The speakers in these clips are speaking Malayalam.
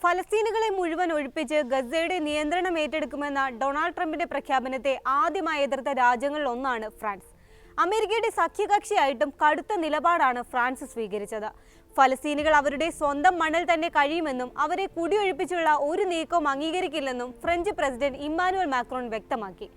ഫലസ്തീനുകളെ മുഴുവൻ ഒഴിപ്പിച്ച് ഗസയുടെ നിയന്ത്രണം ഏറ്റെടുക്കുമെന്ന ഡൊണാൾഡ് ട്രംപിന്റെ പ്രഖ്യാപനത്തെ ആദ്യമായി എതിർത്ത രാജ്യങ്ങളിൽ ഒന്നാണ് ഫ്രാൻസ്. അമേരിക്കയുടെ സഖ്യകക്ഷിയായിട്ടും കടുത്ത നിലപാടാണ് ഫ്രാൻസ് സ്വീകരിച്ചത്. ഫലസ്തീനുകൾ അവരുടെ സ്വന്തം മണ്ണിൽ തന്നെ കഴിയുമെന്നും അവരെ കുടിയൊഴിപ്പിച്ചുള്ള ഒരു നീക്കവും അംഗീകരിക്കില്ലെന്നും ഫ്രഞ്ച് പ്രസിഡന്റ് ഇമ്മാനുവൽ മാക്രോൺ വ്യക്തമാക്കി.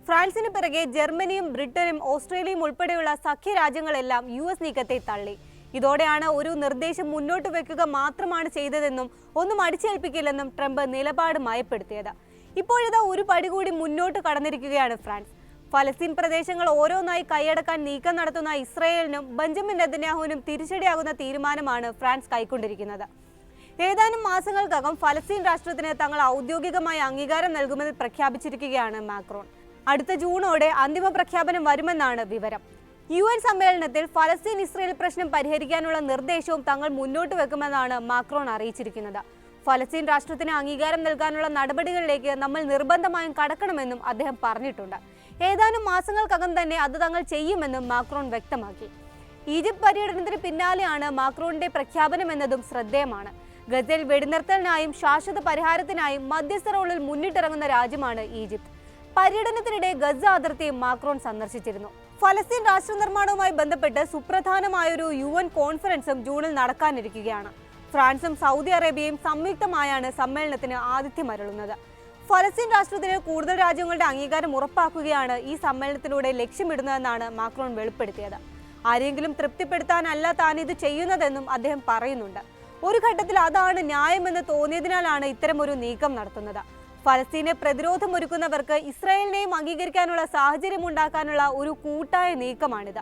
ഫ്രാൻസിന് പിറകെ ജർമ്മനിയും ബ്രിട്ടനും ഓസ്ട്രേലിയയും ഉൾപ്പെടെയുള്ള സഖ്യരാജ്യങ്ങളെല്ലാം US നീക്കത്തെ തള്ളി. ഇതോടെയാണ് ഒരു നിർദ്ദേശം മുന്നോട്ട് വെക്കുക മാത്രമാണ് ചെയ്തതെന്നും ഒന്നും അടിച്ചേൽപ്പിക്കില്ലെന്നും ട്രംപ് നിലപാട് മയപ്പെടുത്തിയത്. ഇപ്പോഴിതാ ഒരു പടി കൂടി മുന്നോട്ട് കടന്നിരിക്കുകയാണ് ഫ്രാൻസ്. ഫലസ്തീൻ പ്രദേശങ്ങൾ ഓരോന്നായി കൈയടക്കാൻ നീക്കം നടത്തുന്ന ഇസ്രായേലിനും ബെഞ്ചമിൻ നെതന്യാഹുവിനും തിരിച്ചടിയാകുന്ന തീരുമാനമാണ് ഫ്രാൻസ് കൈക്കൊണ്ടിരിക്കുന്നത്. ഏതാനും മാസങ്ങൾക്കകം ഫലസ്തീൻ രാഷ്ട്രത്തിന് തങ്ങൾ ഔദ്യോഗികമായി അംഗീകാരം നൽകുമെന്ന് പ്രഖ്യാപിച്ചിരിക്കുകയാണ് മാക്രോൺ. അടുത്ത ജൂണോടെ അന്തിമ പ്രഖ്യാപനം വരുമെന്നാണ് വിവരം. UN സമ്മേളനത്തിൽ ഫലസ്തീൻ ഇസ്രായേൽ പ്രശ്നം പരിഹരിക്കാനുള്ള നിർദ്ദേശവും തങ്ങൾ മുന്നോട്ട് വെക്കുമെന്നാണ് മാക്രോൺ അറിയിച്ചിരിക്കുന്നത്. ഫലസ്തീൻ രാഷ്ട്രത്തിന് അംഗീകാരം നൽകാനുള്ള നടപടികളിലേക്ക് നമ്മൾ നിർബന്ധമായും കടക്കണമെന്നും അദ്ദേഹം പറഞ്ഞിട്ടുണ്ട്. ഏതാനും മാസങ്ങൾക്കകം തന്നെ അത് തങ്ങൾ ചെയ്യുമെന്നും മാക്രോൺ വ്യക്തമാക്കി. ഈജിപ്ത് പര്യടനത്തിന് പിന്നാലെയാണ് മാക്രോണിന്റെ പ്രഖ്യാപനം എന്നതും ശ്രദ്ധേയമാണ്. ഗസയിൽ വെടിനിർത്തലിനായും ശാശ്വത പരിഹാരത്തിനായും മധ്യസ്ഥ റോളിൽ മുന്നിട്ടിറങ്ങുന്ന രാജ്യമാണ് ഈജിപ്ത്. പര്യടനത്തിനിടെ ഗസ അതിർത്തിയും മാക്രോൺ സന്ദർശിച്ചിരുന്നു. ഫലസ്തീൻ രാഷ്ട്ര നിർമ്മാണവുമായി ബന്ധപ്പെട്ട് സുപ്രധാനമായൊരു UN കോൺഫറൻസും ജൂണിൽ നടക്കാനിരിക്കുകയാണ്. ഫ്രാൻസും സൗദി അറേബ്യയും സംയുക്തമായാണ് സമ്മേളനത്തിന് ആതിഥ്യമരുളുന്നത്. ഫലസ്തീൻ രാഷ്ട്രത്തിന് കൂടുതൽ രാജ്യങ്ങളുടെ അംഗീകാരം ഉറപ്പാക്കുകയാണ് ഈ സമ്മേളനത്തിലൂടെ ലക്ഷ്യമിടുന്നതെന്നാണ് മാക്രോൺ വെളിപ്പെടുത്തിയത്. ആരെങ്കിലും തൃപ്തിപ്പെടുത്താനല്ല താൻ ഇത് ചെയ്യുന്നതെന്നും അദ്ദേഹം പറയുന്നുണ്ട്. ഒരു ഘട്ടത്തിൽ അതാണ് ന്യായമെന്ന് തോന്നിയതിനാലാണ് ഇത്തരമൊരു നീക്കം നടത്തുന്നത്. ഫലസ്തീനെ പ്രതിരോധമൊരുക്കുന്നവർക്ക് ഇസ്രായേലിനെയും അംഗീകരിക്കാനുള്ള സാഹചര്യം ഉണ്ടാക്കാനുള്ള ഒരു കൂട്ടായ നീക്കമാണിത്.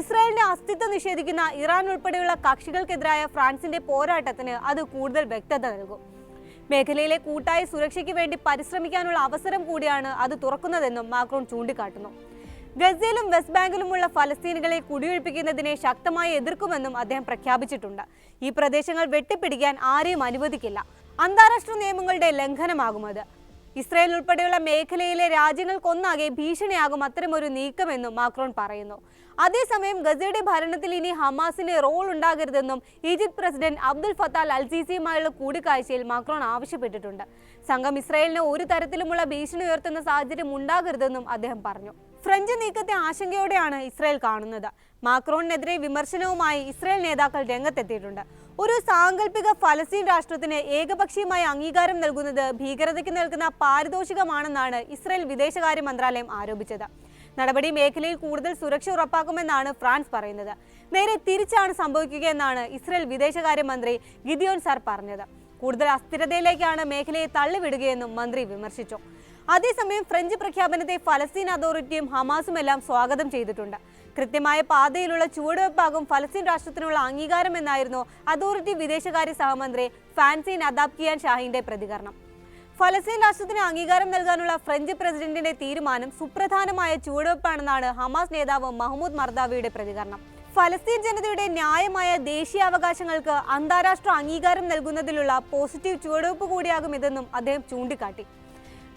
ഇസ്രായേലിന്റെ അസ്തിത്വം നിഷേധിക്കുന്ന ഇറാൻ ഉൾപ്പെടെയുള്ള കക്ഷികൾക്കെതിരായ ഫ്രാൻസിന്റെ പോരാട്ടത്തിന് അത് കൂടുതൽ വ്യക്തത നൽകും. മേഖലയിലെ കൂട്ടായ സുരക്ഷയ്ക്ക് വേണ്ടി പരിശ്രമിക്കാനുള്ള അവസരം കൂടിയാണ് അത് തുറക്കുന്നതെന്നും മാക്രോൺ ചൂണ്ടിക്കാട്ടുന്നു. ഗസയിലും വെസ്റ്റ് ബാങ്കിലുമുള്ള ഫലസ്തീനുകളെ കുടിയൊഴിപ്പിക്കുന്നതിനെ ശക്തമായി എതിർക്കുമെന്നും അദ്ദേഹം പ്രഖ്യാപിച്ചിട്ടുണ്ട്. ഈ പ്രദേശങ്ങൾ വെട്ടിപ്പിടിക്കാൻ ആരെയും അനുവദിക്കില്ല. അന്താരാഷ്ട്ര നിയമങ്ങളുടെ ലംഘനമാകുമത്. ഇസ്രായേൽ ഉൾപ്പെടെയുള്ള മേഖലയിലെ രാജ്യങ്ങൾക്കൊന്നാകെ ഭീഷണിയാകും അത്തരമൊരു നീക്കമെന്നും മാക്രോൺ പറയുന്നു. അതേസമയം ഗസയുടെ ഭരണത്തിൽ ഇനി ഹമാസിന് റോൾ ഉണ്ടാകരുതെന്നും Egypt president Abdul Fattah al സീസിയുമായുള്ള കൂടിക്കാഴ്ചയിൽ മാക്രോൺ ആവശ്യപ്പെട്ടിട്ടുണ്ട്. സംഘം ഇസ്രായേലിന് ഒരു തരത്തിലുമുള്ള ഭീഷണി ഉയർത്തുന്ന സാഹചര്യം ഉണ്ടാകരുതെന്നും അദ്ദേഹം പറഞ്ഞു. ഫ്രഞ്ച് നീക്കത്തെ ആശങ്കയോടെയാണ് ഇസ്രായേൽ കാണുന്നത്. മാക്രോണിനെതിരെ വിമർശനവുമായി ഇസ്രായേൽ നേതാക്കൾ രംഗത്തെത്തിയിട്ടുണ്ട്. ഒരു സാങ്കല്പിക ഫലസ്തീൻ രാഷ്ട്രത്തിന് ഏകപക്ഷീയമായി അംഗീകാരം നൽകുന്നത് ഭീകരതയ്ക്ക് നൽകുന്ന പാരിതോഷികമാണെന്നാണ് ഇസ്രായേൽ വിദേശകാര്യ മന്ത്രാലയം ആരോപിച്ചത്. നടപടി മേഖലയിൽ കൂടുതൽ സുരക്ഷ ഉറപ്പാക്കുമെന്നാണ് ഫ്രാൻസ് പറയുന്നത്. നേരെ തിരിച്ചാണ് സംഭവിക്കുകയെന്നാണ് ഇസ്രായേൽ വിദേശകാര്യമന്ത്രി ഗിദിയോൻ സാർ പറഞ്ഞത്. കൂടുതൽ അസ്ഥിരതയിലേക്കാണ് മേഖലയെ തള്ളിവിടുകയെന്നും മന്ത്രി വിമർശിച്ചു. അതേസമയം ഫ്രഞ്ച് പ്രഖ്യാപനത്തെ ഫലസ്തീൻ അതോറിറ്റിയും ഹമാസുമെല്ലാം സ്വാഗതം ചെയ്തിട്ടുണ്ട്. കൃത്യമായ പാതയിലുള്ള ചുവടുവെപ്പാകും ഫലസ്തീൻ രാഷ്ട്രത്തിനുള്ള അംഗീകാരം എന്നായിരുന്നു അതോറിറ്റി വിദേശകാര്യ സഹമന്ത്രി ഫാൻസീൻ അദാബ്കിയാൻ ഷാഹിന്റെ പ്രതികരണം. ഫലസ്തീൻ രാഷ്ട്രത്തിന് അംഗീകാരം നൽകാനുള്ള ഫ്രഞ്ച് പ്രസിഡന്റിന്റെ തീരുമാനം സുപ്രധാനമായ ചുവടുവെപ്പാണെന്നാണ് ഹമാസ് നേതാവ് മഹ്മൂദ് മർദാവിയുടെ പ്രതികരണം. ഫലസ്തീൻ ജനതയുടെ ന്യായമായ ദേശീയാവകാശങ്ങൾക്ക് അന്താരാഷ്ട്ര അംഗീകാരം നൽകുന്നതിലുള്ള പോസിറ്റീവ് ചുവടുവെപ്പ് കൂടിയാകും ഇതെന്നും അദ്ദേഹം ചൂണ്ടിക്കാട്ടി.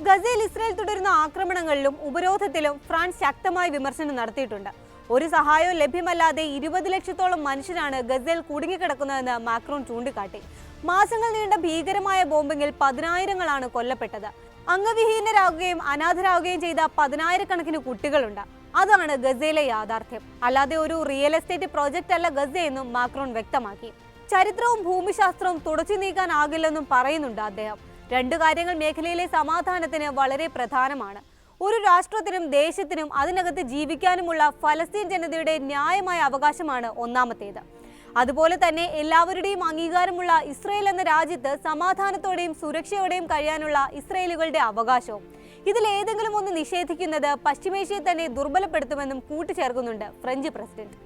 ഗസയിൽ ഇസ്രായേൽ തുടരുന്ന ആക്രമണങ്ങളിലും ഉപരോധത്തിലും ഫ്രാൻസ് ശക്തമായ വിമർശനം നടത്തിയിട്ടുണ്ട്. ഒരു സഹായവും ലഭ്യമല്ലാതെ 20 ലക്ഷത്തോളം മനുഷ്യരാണ് ഗസയിൽ കുടുങ്ങിക്കിടക്കുന്നതെന്ന് മാക്രോൺ ചൂണ്ടിക്കാട്ടി. മാസങ്ങൾ നീണ്ട ഭീകരമായ ബോംബിങ്ങിൽ 10,000-ങ്ങളാണ് കൊല്ലപ്പെട്ടത്. അംഗവിഹീനരാകുകയും അനാഥരാകുകയും ചെയ്ത 10,000-കണക്കിന് കുട്ടികളുണ്ട്. അതാണ് ഗസയിലെ യാഥാർത്ഥ്യം. അല്ലാതെ ഒരു റിയൽ എസ്റ്റേറ്റ് പ്രോജക്റ്റ് അല്ല ഗസയെന്നും മാക്രോൺ വ്യക്തമാക്കി. ചരിത്രവും ഭൂമിശാസ്ത്രവും തുടച്ചു നീക്കാനാകില്ലെന്നും പറയുന്നുണ്ട് അദ്ദേഹം. രണ്ടു കാര്യങ്ങൾ മേഖലയിലെ സമാധാനത്തിന് വളരെ പ്രധാനമാണ്. ഒരു രാഷ്ട്രത്തിനും ദേശത്തിനും അതിനകത്ത് ജീവിക്കാനുമുള്ള ഫലസ്തീൻ ജനതയുടെ ന്യായമായ അവകാശമാണ് ഒന്നാമത്തേത്. അതുപോലെ തന്നെ എല്ലാവരുടെയും അംഗീകാരമുള്ള ഇസ്രായേൽ എന്ന രാജ്യത്ത് സമാധാനത്തോടെയും സുരക്ഷയോടെയും കഴിയാനുള്ള ഇസ്രായേലുകളുടെ അവകാശവും. ഇതിലേതെങ്കിലും ഒന്ന് നിഷേധിക്കുന്നത് പശ്ചിമേഷ്യയെ തന്നെ ദുർബലപ്പെടുത്തുമെന്നും കൂട്ടിച്ചേർക്കുന്നുണ്ട് ഫ്രഞ്ച് പ്രസിഡന്റ്.